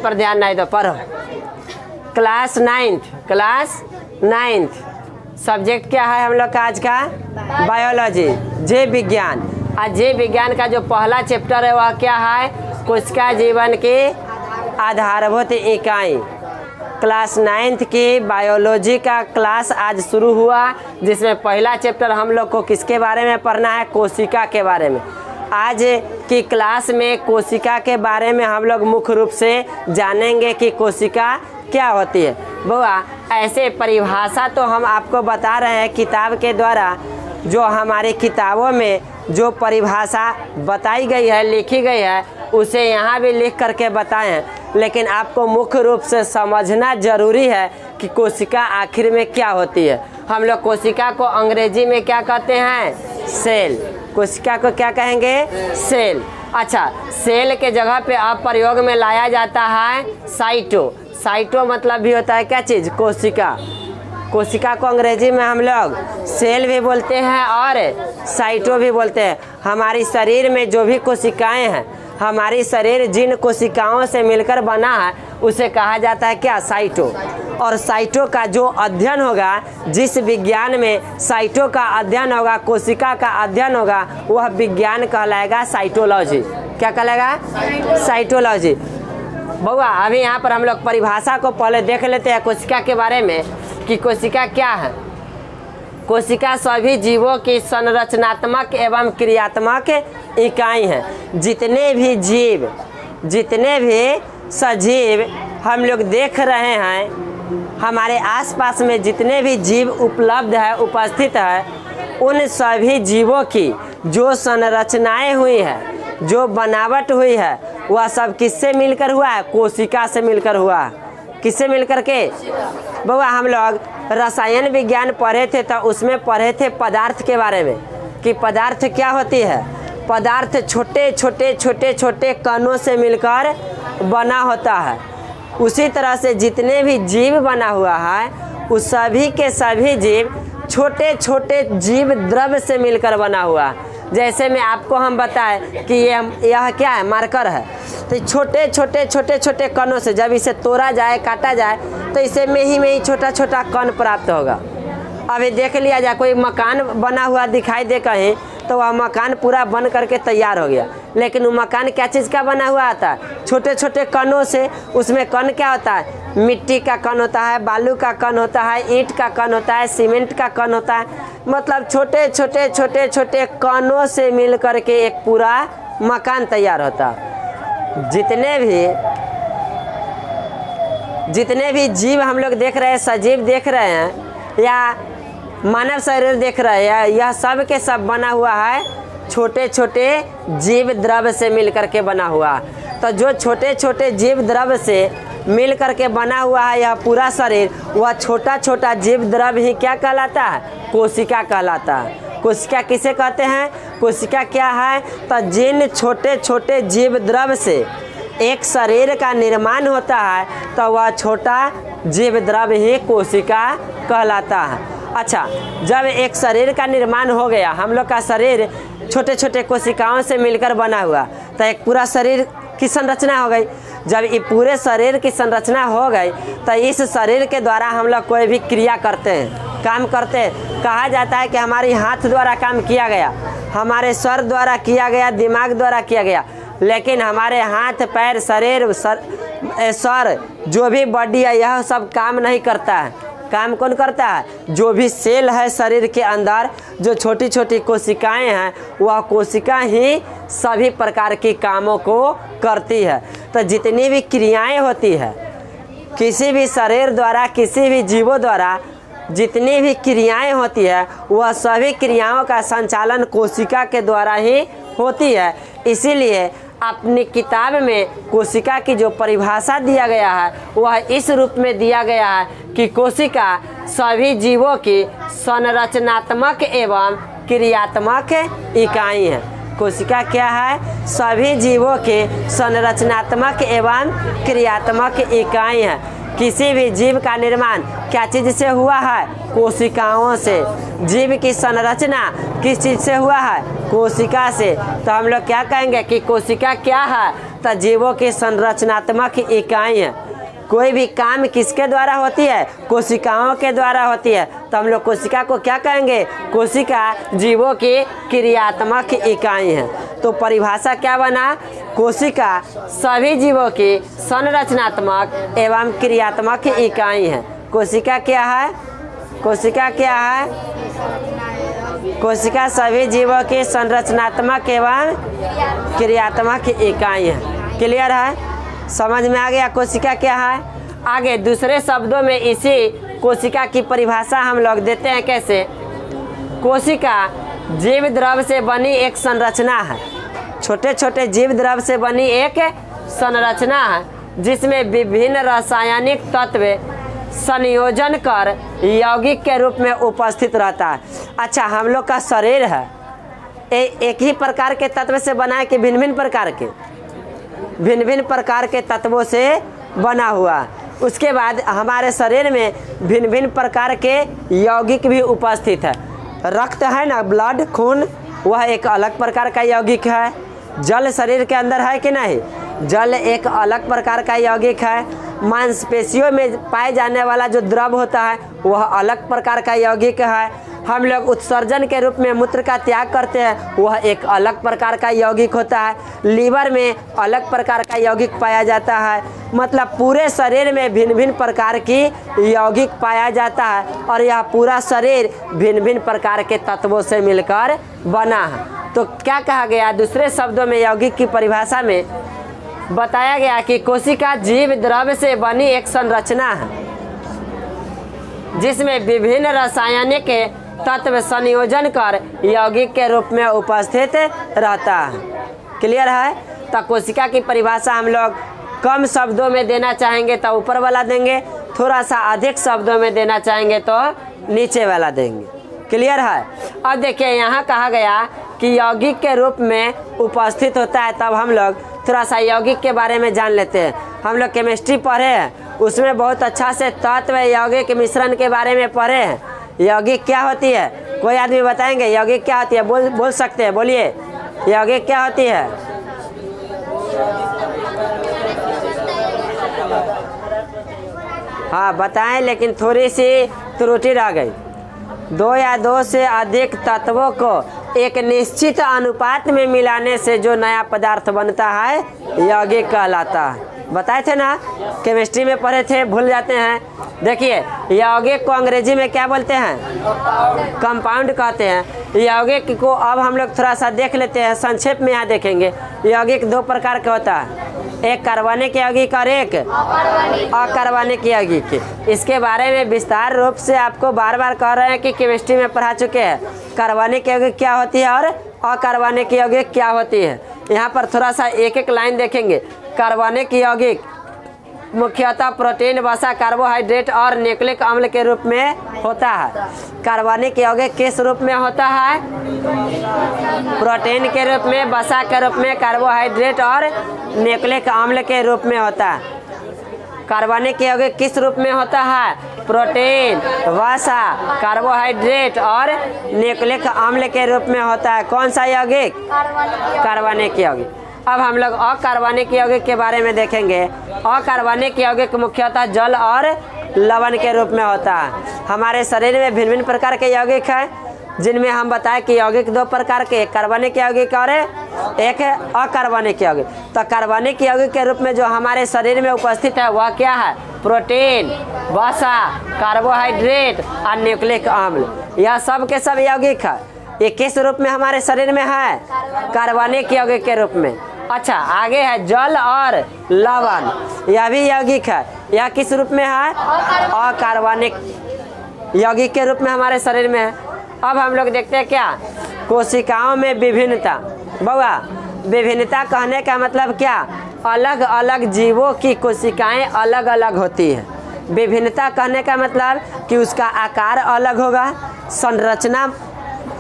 पर ध्यान नहीं दो, पढ़ो। क्लास 9th सब्जेक्ट क्या है हम लोग का आज का? बायोलॉजी, जीव विज्ञान। आज जीव विज्ञान का जो पहला चैप्टर है वह क्या है? कोशिका जीवन की आधारभूत इकाई। क्लास 9th की बायोलॉजी का क्लास आज शुरू हुआ, जिसमें पहला चैप्टर हम लोग को किसके बारे में पढ़ना है? कोशिका के बारे में। आज की क्लास में कोशिका के बारे में हम लोग मुख्य रूप से जानेंगे कि कोशिका क्या होती है। बुआ, ऐसे परिभाषा तो हम आपको बता रहे हैं किताब के द्वारा, जो हमारी किताबों में जो परिभाषा बताई गई है, लिखी गई है, उसे यहाँ भी लिख करके बताए हैं। लेकिन आपको मुख्य रूप से समझना जरूरी है कि कोशिका आखिर में क्या होती है। हम लोग कोशिका को अंग्रेजी में क्या कहते हैं? सेल। कोशिका को क्या कहेंगे? सेल। अच्छा, सेल के जगह पे अब प्रयोग में लाया जाता है साइटो। साइटो मतलब भी होता है क्या चीज़? कोशिका। कोशिका को अंग्रेजी में हम लोग सेल भी बोलते हैं और साइटो भी बोलते हैं। हमारी शरीर में जो भी कोशिकाएं हैं, हमारी शरीर जिन कोशिकाओं से मिलकर बना है उसे कहा जाता है क्या? साइटो। और साइटो का जो अध्ययन होगा, जिस विज्ञान में साइटो का अध्ययन होगा, कोशिका का अध्ययन होगा, वह विज्ञान कहलाएगा साइटोलॉजी। क्या कहलाएगा? साइटोलॉजी। बउआ, अभी यहाँ पर हम लोग परिभाषा को पहले देख लेते हैं कोशिका के बारे में कि कोशिका क्या है। कोशिका सभी जीवों की संरचनात्मक एवं क्रियात्मक इकाई है। जितने भी जीव, जितने भी सजीव हम लोग देख रहे हैं, हमारे आसपास में जितने भी जीव उपलब्ध है, उपस्थित है, उन सभी जीवों की जो संरचनाएं हुई है, जो बनावट हुई है, वह सब किससे मिलकर हुआ है? कोशिका से मिलकर हुआ। किससे मिलकर के? बउआ, हम लोग रसायन विज्ञान पढ़े थे तो उसमें पढ़े थे पदार्थ के बारे में कि पदार्थ क्या होती है। पदार्थ छोटे छोटे छोटे छोटे कणों से मिलकर बना होता है। उसी तरह से जितने भी जीव बना हुआ है, उस सभी के सभी जीव छोटे छोटे जीव द्रव्य से मिलकर बना हुआ है। जैसे में आपको हम बताएं कि यह क्या है? मार्कर है। तो छोटे छोटे छोटे छोटे कणों से जब इसे तोड़ा जाए, काटा जाए, तो इसे में ही छोटा छोटा कण प्राप्त होगा। अभी देख लिया जाए, कोई मकान बना हुआ दिखाई दे कहीं, तो वह मकान पूरा बन करके तैयार हो गया, लेकिन वो मकान क्या चीज़ का बना हुआ आता है? छोटे छोटे कणों से। उसमें कण क्या होता है? मिट्टी का कण होता है, बालू का कण होता है, ईंट का कण होता है, सीमेंट का कण होता है। मतलब छोटे छोटे छोटे छोटे कणों से मिल करके एक पूरा मकान तैयार होता है। जितने भी जीव हम लोग देख रहे हैं, सजीव देख रहे हैं, या मानव शरीर देख रहे हैं, यह सब के सब बना हुआ है छोटे छोटे जीव द्रव्य से मिलकर के बना हुआ। तो जो छोटे छोटे जीव द्रव्य से मिल करके बना हुआ है यह पूरा शरीर, वह छोटा छोटा जीव द्रव्य ही क्या कहलाता है? कोशिका कहलाता है। कोशिका किसे कहते हैं? कोशिका क्या है? तो जिन छोटे छोटे जीव द्रव्य से एक शरीर का निर्माण होता है, तो वह छोटा जीव द्रव्य ही कोशिका कहलाता है। अच्छा, जब एक शरीर का निर्माण हो गया, हम लोग का शरीर छोटे छोटे कोशिकाओं से मिलकर बना हुआ, तो एक पूरा शरीर की संरचना हो गई। जब ये पूरे शरीर की संरचना हो गई, तो इस शरीर के द्वारा हम लोग कोई भी क्रिया करते हैं, काम करते हैं। कहा जाता है कि हमारे हाथ द्वारा काम किया गया, हमारे सर द्वारा किया गया, दिमाग द्वारा किया गया, लेकिन हमारे हाथ, पैर, शरीर, सर जो भी बॉडी है, यह सब काम नहीं करता है। काम कौन करता है? जो भी सेल है शरीर के अंदर, जो छोटी छोटी कोशिकाएं हैं, वह कोशिका ही सभी प्रकार के कामों को करती है। तो जितनी भी क्रियाएं होती है किसी भी शरीर द्वारा, किसी भी जीवों द्वारा, जितनी भी क्रियाएं होती है, वह सभी क्रियाओं का संचालन कोशिका के द्वारा ही होती है। इसीलिए अपनी किताब में कोशिका की जो परिभाषा दिया गया है, वह इस रूप में दिया गया है कि कोशिका सभी जीवों की संरचनात्मक एवं क्रियात्मक इकाई है। कोशिका क्या है? सभी जीवों के संरचनात्मक एवं क्रियात्मक इकाई है। किसी भी जीव का निर्माण क्या चीज़ से हुआ है? कोशिकाओं से। जीव की संरचना किस चीज़ से हुआ है? कोशिका से। तो हम लोग क्या कहेंगे कि कोशिका क्या है? तथा जीवों की संरचनात्मक इकाई है। कोई भी काम किसके द्वारा होती है? कोशिकाओं के द्वारा होती है। तो हम लोग कोशिका को क्या कहेंगे? कोशिका जीवों की क्रियात्मक इकाई है। तो परिभाषा क्या बना? कोशिका सभी जीवों की संरचनात्मक एवं क्रियात्मक इकाई है। कोशिका क्या है? कोशिका क्या है? कोशिका सभी जीवों की संरचनात्मक एवं क्रियात्मक इकाई है। क्लियर है? समझ में आ गया कोशिका क्या है? आगे दूसरे शब्दों में इसी कोशिका की परिभाषा हम लोग देते हैं कैसे? कोशिका जीव द्रव से बनी एक संरचना है। छोटे छोटे जीव द्रव से बनी एक संरचना है जिसमें विभिन्न रासायनिक तत्व संयोजन कर यौगिक के रूप में उपस्थित रहता है। अच्छा, हम लोग का शरीर है एक ही प्रकार के तत्व से बना है कि भिन्न भिन्न प्रकार के तत्वों से बना हुआ? उसके बाद हमारे शरीर में भिन्न भिन्न प्रकार के यौगिक भी उपस्थित है। रक्त है ना, ब्लड, खून, वह एक अलग प्रकार का यौगिक है। जल शरीर के अंदर है कि नहीं? जल एक अलग प्रकार का यौगिक है। मांसपेशियों में पाए जाने वाला जो द्रव होता है वह अलग प्रकार का यौगिक है। हम लोग उत्सर्जन के रूप में मूत्र का त्याग करते हैं, वह एक अलग प्रकार का यौगिक होता है। लीवर में अलग प्रकार का यौगिक पाया जाता है। मतलब पूरे शरीर में भिन्न भिन्न प्रकार की यौगिक पाया जाता है और यह पूरा शरीर भिन्न भिन्न प्रकार के तत्वों से मिलकर बना है। तो क्या कहा गया? दूसरे शब्दों में यौगिक की परिभाषा में बताया गया कि कोशिका जीव द्रव से बनी एक संरचना है जिसमें विभिन्न रासायनिक तत्व संयोजन कर यौगिक के रूप में उपस्थित रहता है। क्लियर है? तो कोशिका की परिभाषा हम लोग कम शब्दों में देना चाहेंगे तो ऊपर वाला देंगे, थोड़ा सा अधिक शब्दों में देना चाहेंगे तो नीचे वाला देंगे। क्लियर है? अब देखिए यहाँ कहा गया कि यौगिक के रूप में उपस्थित होता है। तब हम लोग थोड़ा सा यौगिक के बारे में जान लेते हैं। हम लोग केमिस्ट्री पढ़े हैं, उसमें बहुत अच्छा से तत्व यौगिक मिश्रण के बारे में पढ़े हैं। यौगिक क्या होती है? कोई आदमी बताएंगे यौगिक क्या होती है? बोल सकते हैं, बोलिए यौगिक क्या होती है? हाँ बताएं, लेकिन थोड़ी सी त्रुटि रह गई। दो या दो से अधिक तत्वों को एक निश्चित अनुपात में मिलाने से जो नया पदार्थ बनता है यौगिक कहलाता है। बताए थे ना, केमिस्ट्री में पढ़े थे, भूल जाते हैं। देखिए यौगिक को अंग्रेजी में क्या बोलते हैं? कंपाउंड कहते हैं। यौगिक को अब हम लोग थोड़ा सा देख लेते हैं, संक्षेप में यहाँ देखेंगे। यौगिक दो प्रकार का होता है, एक कार्बनिक यौगिक और एक अकार्बनिक यौगिक। इसके बारे में विस्तार रूप से आपको बार बार कह रहे हैं कि केमिस्ट्री में पढ़ा चुके हैं। कार्बनिक यौगिक क्या होती है और अकार्बनिक यौगिक क्या होती है। यहाँ पर थोड़ा सा एक एक लाइन देखेंगे। कार्बनिक यौगिक मुख्यतः प्रोटीन, वसा, कार्बोहाइड्रेट और न्यूक्लिक अम्ल के रूप में होता है। कार्बनिक यौगिक किस रूप में होता है? प्रोटीन के रूप में, वसा के रूप में, कार्बोहाइड्रेट और न्यूक्लिक अम्ल के रूप में होता है। कार्बनिक यौगिक किस रूप में होता है? प्रोटीन, वसा, कार्बोहाइड्रेट और न्यूक्लिक अम्ल के रूप में होता है। कौन सा यौगिक? कार्बनिक यौगिक। अब हम लोग अकार्बनिक यौगिक के बारे में देखेंगे। अकार्बनिक यौगिक मुख्यतः जल और लवण के रूप में होता है। हमारे शरीर में भिन्न भिन्न प्रकार के यौगिक हैं, जिनमें हम बताएं कि यौगिक दो प्रकार के, एक कार्बनिक यौगिक और एक अकार्बनिक यौगिक। तो कार्बनिक यौगिक के रूप में जो हमारे शरीर में उपस्थित है वह क्या है? प्रोटीन, वसा, कार्बोहाइड्रेट और न्यूक्लिक अम्ल। यह सब के सब यौगिक है। ये किस रूप में हमारे शरीर में है? कार्बनिक यौगिक के रूप में। अच्छा, आगे है जल और लवण, यह भी यौगिक है। यह किस रूप में है? अकार्बनिक यौगिक के रूप में हमारे शरीर में है। अब हम लोग देखते हैं क्या? कोशिकाओं में विभिन्नता। बउआ, विभिन्नता कहने का मतलब क्या? अलग अलग जीवों की कोशिकाएं अलग अलग होती है। विभिन्नता कहने का मतलब कि उसका आकार अलग होगा, संरचना,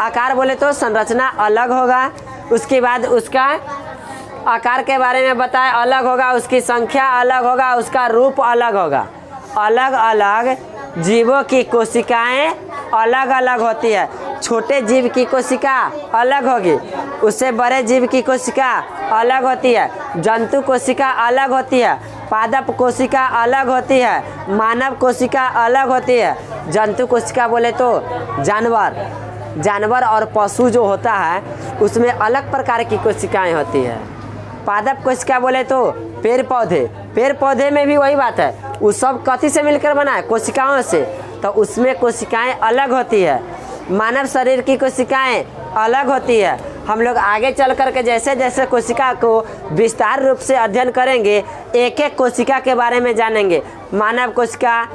आकार बोले तो संरचना अलग होगा। उसके बाद उसका आकार के बारे में बताएं, अलग होगा, उसकी संख्या अलग होगा, उसका रूप अलग होगा। अलग अलग जीवों की कोशिकाएं अलग अलग होती है। छोटे जीव की कोशिका अलग होगी, उससे बड़े जीव की कोशिका अलग होती है, जंतु कोशिका अलग होती है, पादप कोशिका अलग होती है, मानव कोशिका अलग होती है। जंतु कोशिका बोले तो जानवर और पशु जो होता है उसमें अलग प्रकार की कोशिकाएं होती है। पादप कोशिका बोले तो पेड़ पौधे में भी वही बात है, वो सब कथी से मिलकर बना है? कोशिकाओं से, तो उसमें कोशिकाएं अलग होती है। मानव शरीर की कोशिकाएं अलग होती है। हम लोग आगे चल कर के जैसे जैसे कोशिका को विस्तार रूप से अध्ययन करेंगे, एक एक कोशिका के बारे में जानेंगे। मानव कोशिका,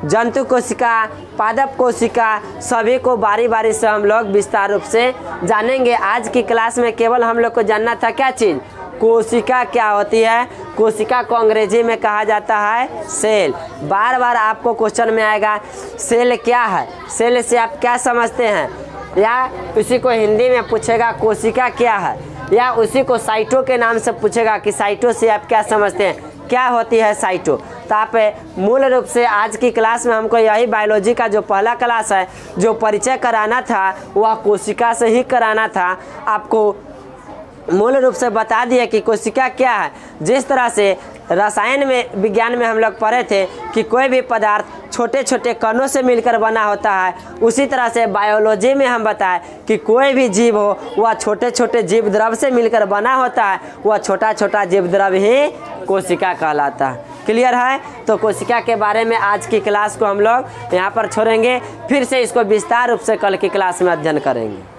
जंतु कोशिका, पादप कोशिका, सभी को बारी बारी से हम लोग विस्तार रूप से जानेंगे। आज की क्लास में केवल हम लोग को जानना था क्या चीज़? कोशिका क्या होती है। कोशिका को अंग्रेजी में कहा जाता है सेल। बार बार आपको क्वेश्चन में आएगा सेल क्या है, सेल से आप क्या समझते हैं, या उसी को हिंदी में पूछेगा कोशिका क्या है, या उसी को साइटो के नाम से पूछेगा कि साइटो से आप क्या समझते हैं, क्या होती है साइटो। तो आप मूल रूप से आज की क्लास में हमको यही बायोलॉजी का जो पहला क्लास है जो परिचय कराना था वह कोशिका से ही कराना था। आपको मूल रूप से बता दिया कि कोशिका क्या है। जिस तरह से रसायन में विज्ञान में हम लोग पढ़े थे कि कोई भी पदार्थ छोटे छोटे कणों से मिलकर बना होता है, उसी तरह से बायोलॉजी में हम बताएं कि कोई भी जीव हो वह छोटे छोटे जीव द्रव से मिलकर बना होता है, वह छोटा छोटा जीव द्रव ही कोशिका कहलाता है। क्लियर है? तो कोशिका के बारे में आज की क्लास को हम लोग यहाँ पर छोड़ेंगे, फिर से इसको विस्तार रूप से कल की क्लास में अध्ययन करेंगे।